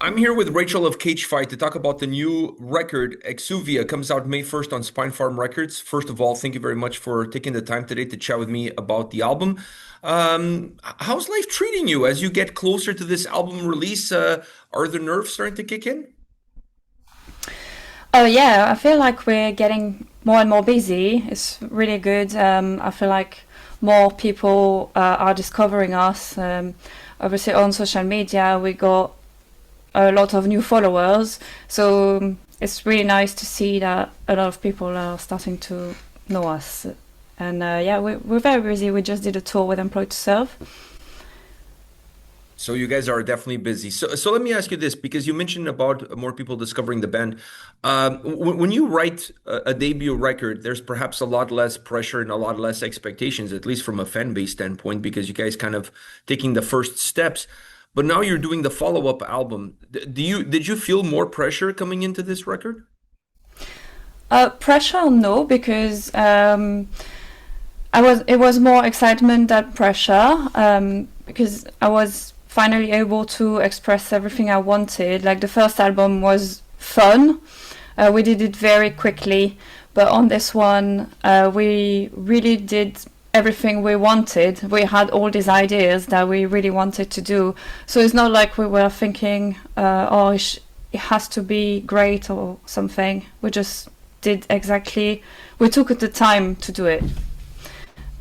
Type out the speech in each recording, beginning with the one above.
I'm here with Rachel of Cage Fight to talk about the new record. Exuvia comes out May 1st on Spinefarm Records. First of all, thank you very much for taking the time today to chat with me about the album. How's life treating you as you get closer to this album release? Are the nerves starting to kick in? Oh yeah, I feel like we're getting more and more busy. It's really good. I feel like more people are discovering us. Obviously, on social media, we got a lot of new followers. So it's really nice to see that a lot of people are starting to know us. And yeah, we're very busy. We just did a tour with Employed to Serve. So you guys are definitely busy. So let me ask you this, because you mentioned about more people discovering the band. When you write a debut record, there's perhaps a lot less pressure and a lot less expectations, at least from a fan base standpoint, because you guys kind of taking the first steps. But now you're doing the follow-up album. Did you feel more pressure coming into this record? Pressure, no, because it was more excitement than pressure, because I was finally able to express everything I wanted. Like the first album was fun. We did it very quickly, but on this one, we really did everything we wanted. We had all these ideas that we really wanted to do. So it's not like we were thinking, it has to be great or something. We just did exactly, we took the time to do it.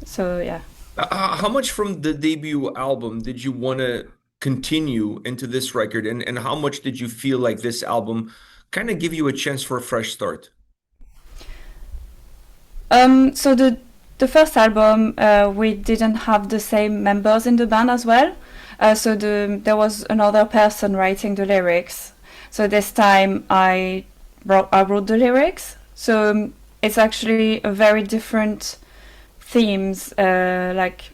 So yeah. How much from the debut album did you want to continue into this record, and how much did you feel like this album kind of give you a chance for a fresh start? So the first album, we didn't have the same members in the band as well. So there was another person writing the lyrics. So this time I wrote the lyrics. So it's actually a very different themes, like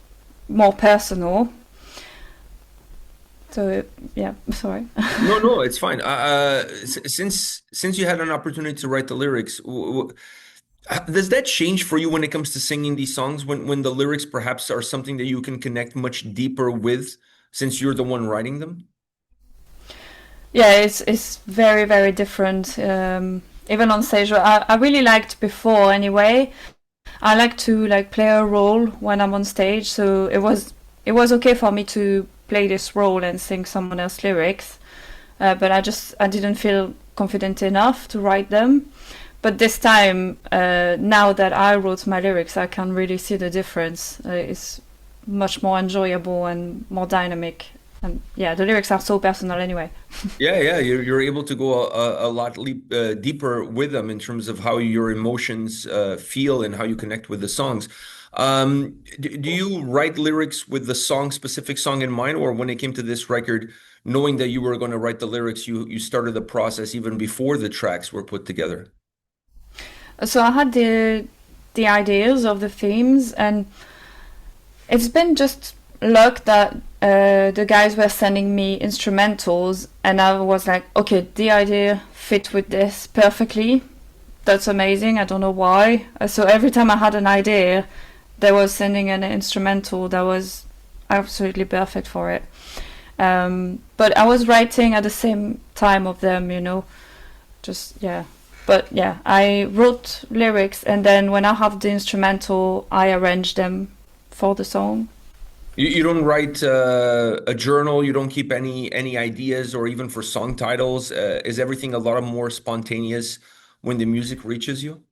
more personal. So yeah, sorry. No, no, it's fine. Since you had an opportunity to write the lyrics, does that change for you when it comes to singing these songs? When the lyrics perhaps are something that you can connect much deeper with, since you're the one writing them? Yeah, it's very very different. Even on stage, I really liked before anyway. I like to like play a role when I'm on stage, so it was okay for me to play this role and sing someone else's lyrics. But I didn't feel confident enough to write them. But this time, now that I wrote my lyrics, I can really see the difference. It's much more enjoyable and more dynamic. And yeah, the lyrics are so personal anyway. Yeah, yeah, you're able to go a lot deeper with them in terms of how your emotions feel and how you connect with the songs. Do you write lyrics with the song, specific song in mind, or when it came to this record, knowing that you were going to write the lyrics, you started the process even before the tracks were put together? So I had the ideas of the themes, and it's been just luck that the guys were sending me instrumentals, and I was like, okay, the idea fit with this perfectly. That's amazing. I don't know why. So every time I had an idea, they were sending an instrumental that was absolutely perfect for it. But I was writing at the same time of them, just yeah. But yeah, I wrote lyrics, and then when I have the instrumental, I arrange them for the song. You don't write a journal, you don't keep any ideas, or even for song titles. Is everything a lot more spontaneous when the music reaches you?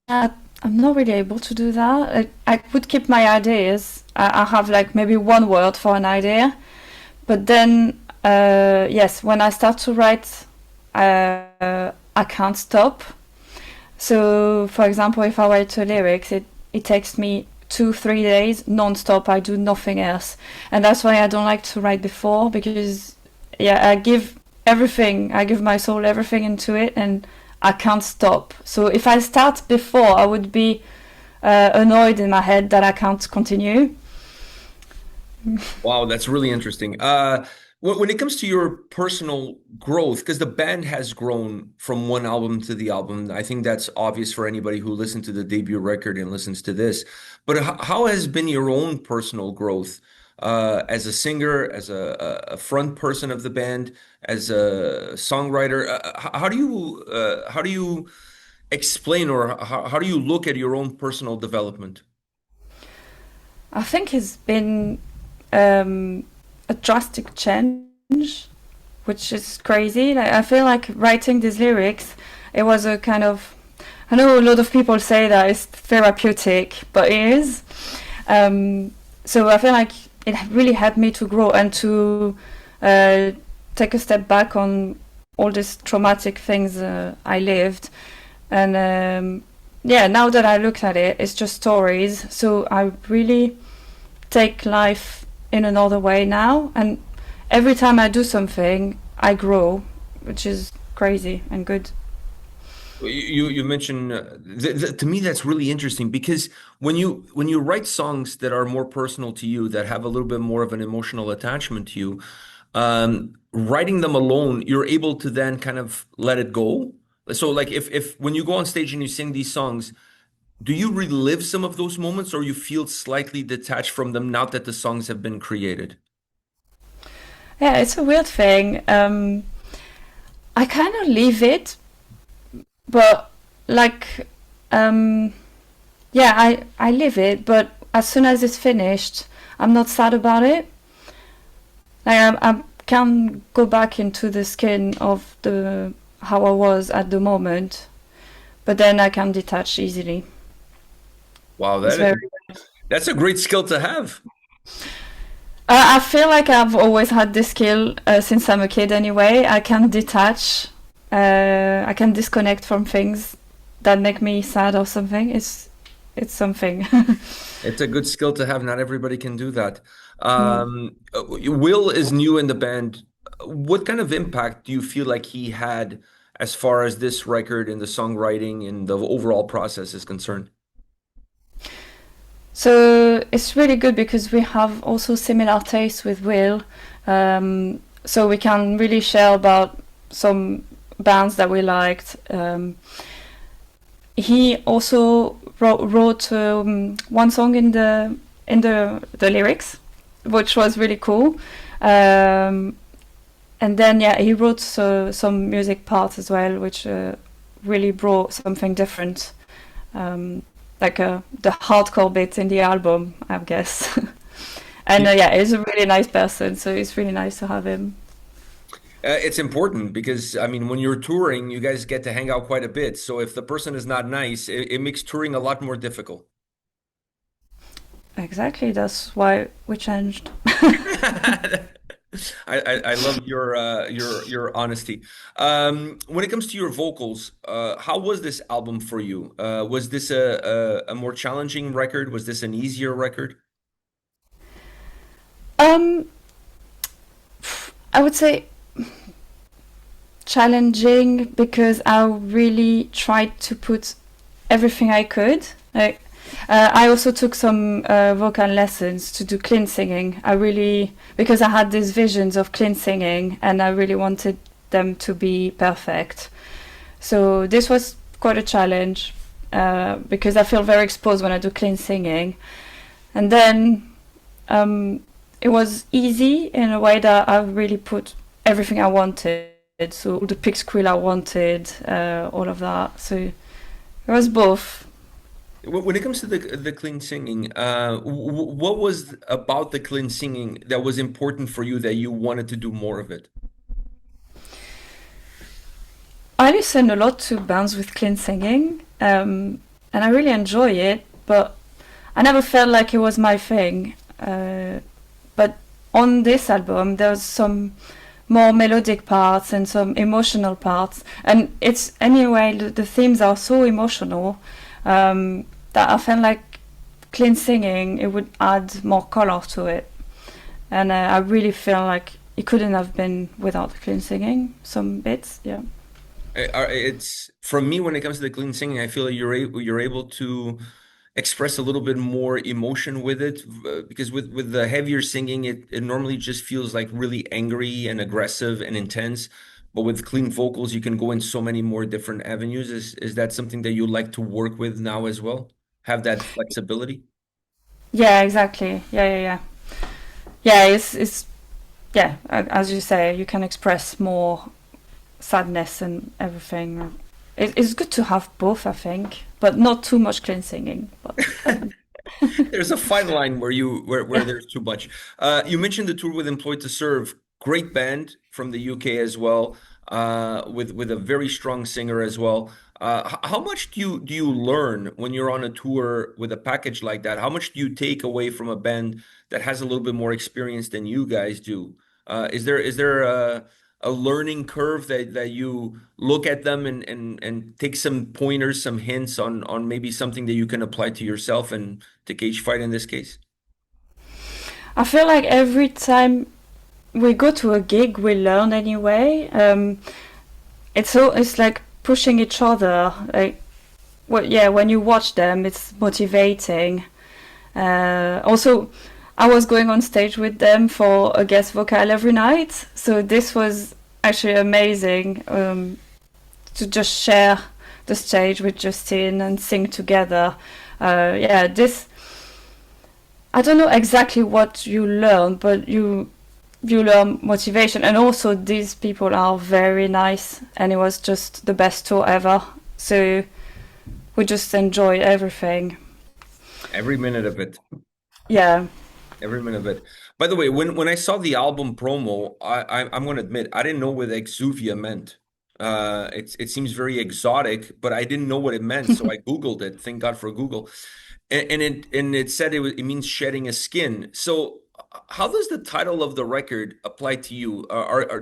Uh, I'm not really able to do that. I would keep my ideas. I have like maybe one word for an idea, but then yes, when I start to write, I can't stop. So, for example, if I write a lyrics, it takes me 2 3 days non-stop. I do nothing else, and that's why I don't like to write before, because yeah, I give everything, I give my soul everything into it, and I can't stop. So if I start before, I would be annoyed in my head that I can't continue. Wow, that's really interesting. When it comes to your personal growth, because the band has grown from one album to the album, I think that's obvious for anybody who listened to the debut record and listens to this. But how has been your own personal growth? as a singer, as a front person of the band, as a songwriter? How do you explain, or how do you look at your own personal development? I think it's been um, a drastic change, which is crazy. Like I feel like writing these lyrics, it was a kind of. I know a lot of people say that it's therapeutic, but it is. Um, so I feel like it really helped me to grow and to uh, take a step back on all these traumatic things I lived. And yeah, now that I look at it, it's just stories. So I really take life in another way now. And every time I do something, I grow, which is crazy and good. You mentioned to me that's really interesting because when you write songs that are more personal to you, that have a little bit more of an emotional attachment to you, writing them alone, you're able to then kind of let it go. So like if when you go on stage and you sing these songs, do you relive some of those moments, or you feel slightly detached from them now that the songs have been created? Yeah, it's a weird thing. I kind of leave it, but like, um, yeah, I live it. But as soon as it's finished, I'm not sad about it. Like I can go back into the skin of the how I was at the moment, but then I can detach easily. Wow, It's very. that's a great skill to have. I feel like I've always had this skill since I'm a kid. Anyway, I can detach. I can disconnect from things that make me sad or something. It's something. It's a good skill to have. Not everybody can do that. Mm. Will is new in the band. What kind of impact do you feel like he had as far as this record and the songwriting and the overall process is concerned? So it's really good because we have also similar tastes with Will. So we can really share about some bands that we liked. He also wrote one song in the lyrics, which was really cool. Um, and then yeah, he wrote some music parts as well, which really brought something different, um, like the hardcore bit in the album, I guess. And yeah, he's a really nice person, so it's really nice to have him. It's important because, I mean, when you're touring, you guys get to hang out quite a bit. So if the person is not nice, it makes touring a lot more difficult. Exactly, that's why we changed. I love your honesty. When it comes to your vocals, how was this album for you? Was this a more challenging record? Was this an easier record? Um, I would say challenging because I really tried to put everything I could. Like, I also took some vocal lessons to do clean singing. I really, because I had these visions of clean singing and I really wanted them to be perfect. So this was quite a challenge because I feel very exposed when I do clean singing. And then it was easy in a way that I really put everything I wanted. So all the pick squeal I wanted, all of that. So it was both. When it comes to the clean singing, what was about the clean singing that was important for you that you wanted to do more of it? I listen a lot to bands with clean singing, and I really enjoy it, but I never felt like it was my thing. But on this album, there's some more melodic parts and some emotional parts, and it's anyway the themes are so emotional that I felt like clean singing it would add more color to it, and I really feel like it couldn't have been without clean singing. Some bits, yeah. It's from me when it comes to the clean singing, I feel like you're able to express a little bit more emotion with it because with the heavier singing, it normally just feels like really angry and aggressive and intense. But with clean vocals, you can go in so many more different avenues. Is that something that you like to work with now as well? Have that flexibility? Yeah, exactly. Yeah, yeah, yeah. yeah, it's yeah, as you say, you can express more sadness and everything. It's good to have both, I think, but not too much clean singing. But There's a fine line where where yeah. there's too much. You mentioned the tour with Employed to Serve, great band from the UK as well, with a very strong singer as well. How much do you learn when you're on a tour with a package like that? How much do you take away from a band that has a little bit more experience than you guys do? Is there a learning curve that you look at them and take some pointers, some hints on maybe something that you can apply to yourself and to cage fight in this case? I feel like every time we go to a gig, we learn anyway. It's like pushing each other. Like, well, yeah, when you watch them, it's motivating. Also, I was going on stage with them for a guest vocal every night, so this was actually amazing to just share the stage with Justine and sing together. Yeah, this I don't know exactly what you learn, but you learn motivation, and also these people are very nice, and it was just the best tour ever. So we just enjoy everything. Every minute of it. Yeah. Every minute of it. By the way, when I saw the album promo, I'm going to admit I didn't know what Exuvia meant. It seems very exotic, but I didn't know what it meant, so I Googled it. Thank God for Google, and it said it means shedding a skin. So, how does the title of the record apply to you?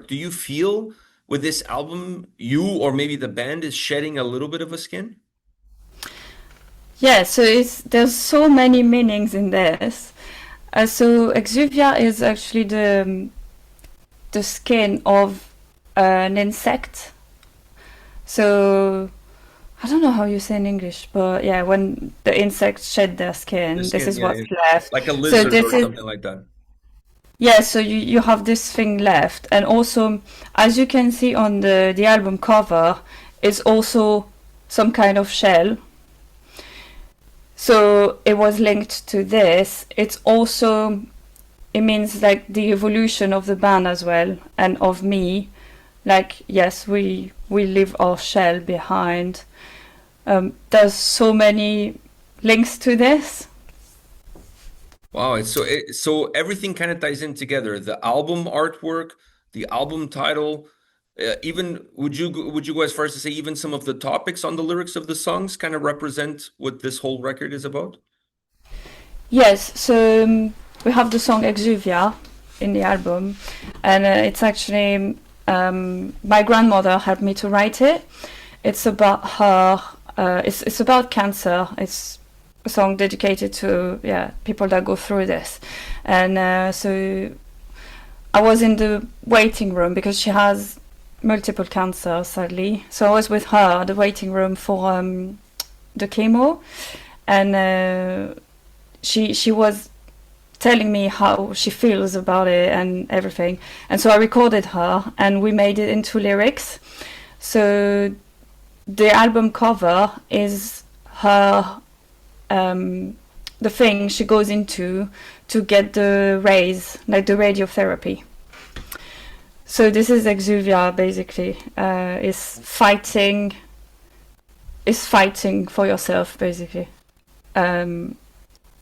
Do you feel with this album, you or maybe the band is shedding a little bit of a skin? Yeah, so there's so many meanings in this. So Exuvia is actually the skin of an insect. So I don't know how you say in English, but yeah, when the insects shed their The skin, this skin, is yeah, what's yeah. left. Like a So lizard this or is something like that. yeah. So you have this thing left, and also as you can see on the album cover, it's also some kind of shell. So it was linked to this. It means like the evolution of the band as well, and of me. Like yes, we leave our shell behind. There's so many links to this. Wow, so everything kind of ties in together. The album artwork, the album title, even would you go as far as to say even some of the topics on the lyrics of the songs kind of represent what this whole record is about? Yes, so we have the song Exuvia in the album, and it's actually my grandmother helped me to write it. It's about her. It's about cancer. It's a song dedicated to yeah people that go through this, and so I was in the waiting room because she has multiple cancer sadly. So I was with her at the waiting room for the chemo, and she was telling me how she feels about it and everything. And so I recorded her and we made it into lyrics. So the album cover is her the thing she goes into to get the rays, like the radiotherapy. So this is Exuvia basically. Is fighting for yourself basically. Um,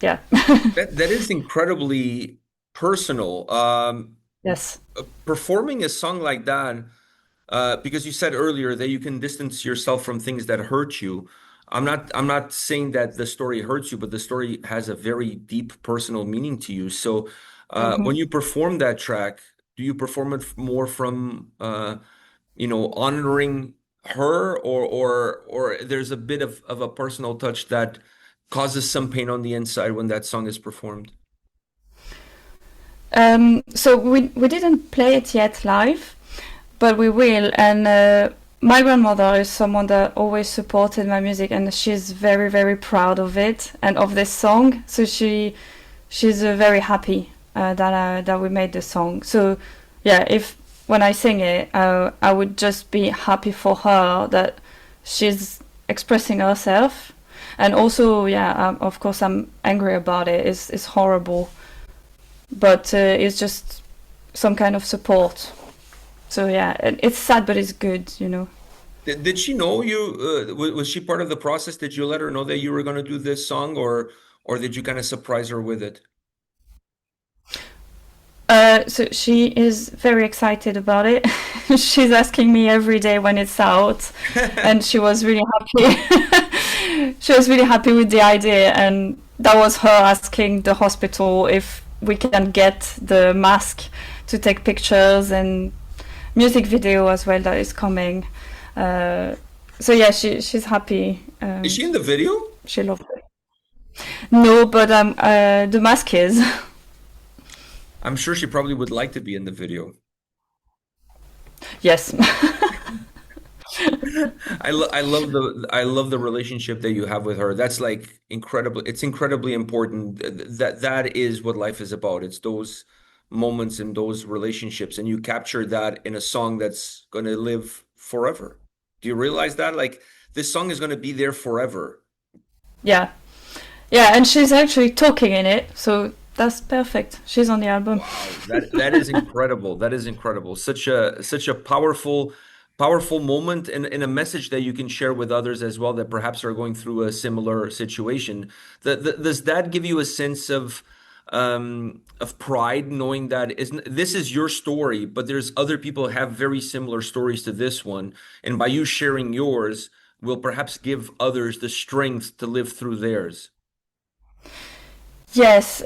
yeah. That is incredibly personal. Yes. Performing a song like that, because you said earlier that you can distance yourself from things that hurt you. I'm not saying that the story hurts you, but the story has a very deep personal meaning to you. So, when Mhm. you perform that track, do you perform it more from honoring her, or there's a bit of a personal touch that causes some pain on the inside when that song is performed? So we didn't play it yet live, but we will. And my grandmother is someone that always supported my music, and she's very very proud of it and of this song. So she's very happy that we made the song. So yeah, if when I sing it, I would just be happy for her that she's expressing herself. And also, yeah, of course, I'm angry about it. It's horrible. but it's just some kind of support. So yeah, it's sad, but it's good, you know. Did she know you? Was she part of the process? Did you let her know that you were going to do this song, or did you kind of surprise her with it? So she is very excited about it. She's asking me every day when it's out, and she was really happy. She was really happy with the idea, and that was her asking the hospital if we can get the mask to take pictures and music video as well that is coming. Uh, so yeah, she's happy. Is she in the video? She loved it. No, but the mask is. I'm sure she probably would like to be in the video. Yes. I love the relationship that you have with her. That's like incredible. It's incredibly important. That is what life is about. It's those moments and those relationships, and you capture that in a song that's going to live forever. Do you realize that? Like this song is going to be there forever. Yeah. Yeah, and she's actually talking in it, so that's perfect. She's on the album. Wow, that is incredible. That is incredible. Such a powerful moment and a message that you can share with others as well that perhaps are going through a similar situation. Does that give you a sense of pride knowing that isn't this is your story, but there's other people who have very similar stories to this one, and by you sharing yours will perhaps give others the strength to live through theirs. Yes,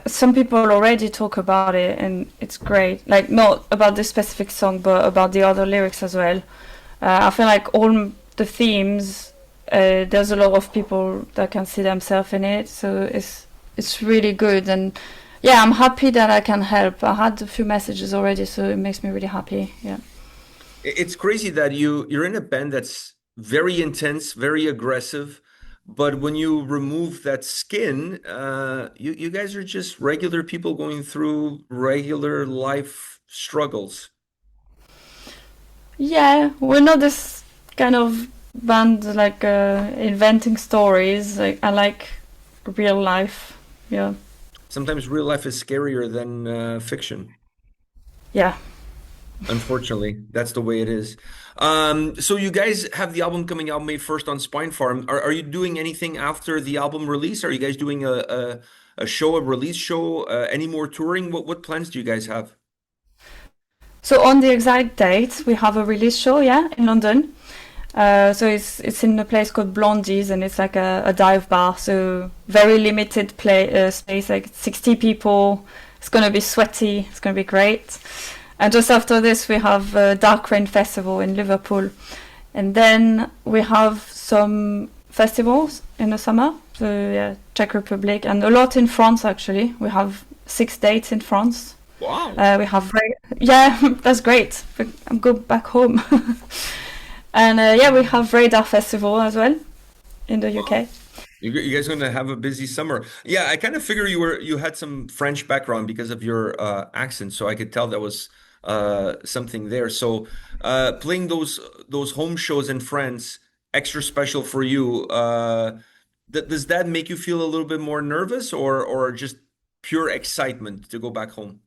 some people already talk about it, and it's great. Like, not about this specific song, but about the other lyrics as well. I feel like all the themes, there's a lot of people that can see themselves in it, so it's really good. And yeah, I'm happy that I can help. I had a few messages already, so it makes me really happy. Yeah. It's crazy that you're in a band that's very intense, very aggressive, but when you remove that skin, you guys are just regular people going through regular life struggles. Yeah, we're not this kind of band like inventing stories. Like, I like real life. Yeah. Sometimes real life is scarier than fiction. Yeah. Unfortunately, that's the way it is. So you guys have the album coming out May 1st on Spinefarm. Are you doing anything after the album release? Are you guys doing a show, a release show, any more touring? What plans do you guys have? So on the exact date, we have a release show, yeah, in London. So it's in a place called Blondie's, and it's like a dive bar. So very limited space, like 60 people. It's gonna be sweaty. It's gonna be great. And just after this, we have a Dark Rain Festival in Liverpool, and then we have some festivals in the summer. So yeah, Czech Republic, and a lot in France actually. We have 6 dates in France. Wow. We have yeah, that's great. I'm going back home. And yeah, we have Radar Festival as well in the Wow. UK. You guys going to have a busy summer. Yeah, I kind of figure you had some French background because of your accent, so I could tell that was something there. So playing those home shows in France, extra special for you. Does that make you feel a little bit more nervous or just pure excitement to go back home?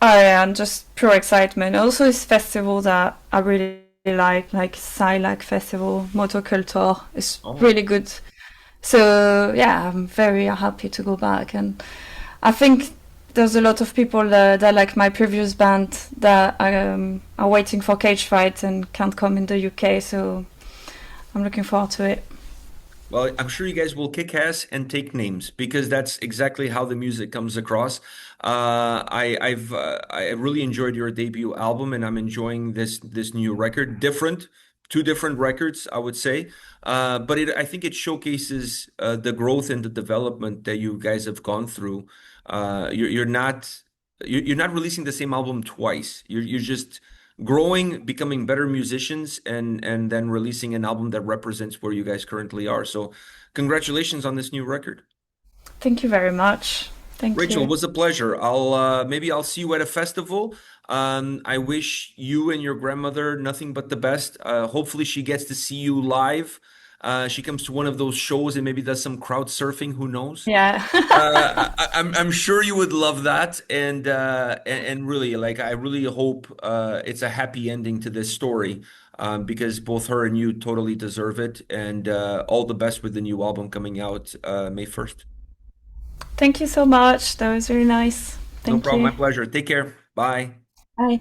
Oh yeah, and just pure excitement. Also, it's festival that I really like Silac Festival, Motocultor. It's Oh. really good. So yeah, I'm very happy to go back, and I think there's a lot of people that like my previous band that are waiting for Cage Fight and can't come in the UK. So I'm looking forward to it. Well, I'm sure you guys will kick ass and take names because that's exactly how the music comes across. I really enjoyed your debut album, and I'm enjoying this new record. Different, two different records, I would say. But I think it showcases the growth and the development that you guys have gone through. You're not you're not releasing the same album twice. You're just growing, becoming better musicians, and then releasing an album that represents where you guys currently are. So, congratulations on this new record. Thank you very much. Thank Rachel, it you. was a pleasure. I'll see you at a festival. I wish you and your grandmother nothing but the best. Hopefully she gets to see you live. She comes to one of those shows and maybe does some crowd surfing. Who knows? Yeah. I'm sure you would love that, and really, like, I really hope it's a happy ending to this story, because both her and you totally deserve it, and all the best with the new album coming out May 1st. Thank you so much. That was really nice. No Thank problem, my you. pleasure. Take care. Bye. Bye.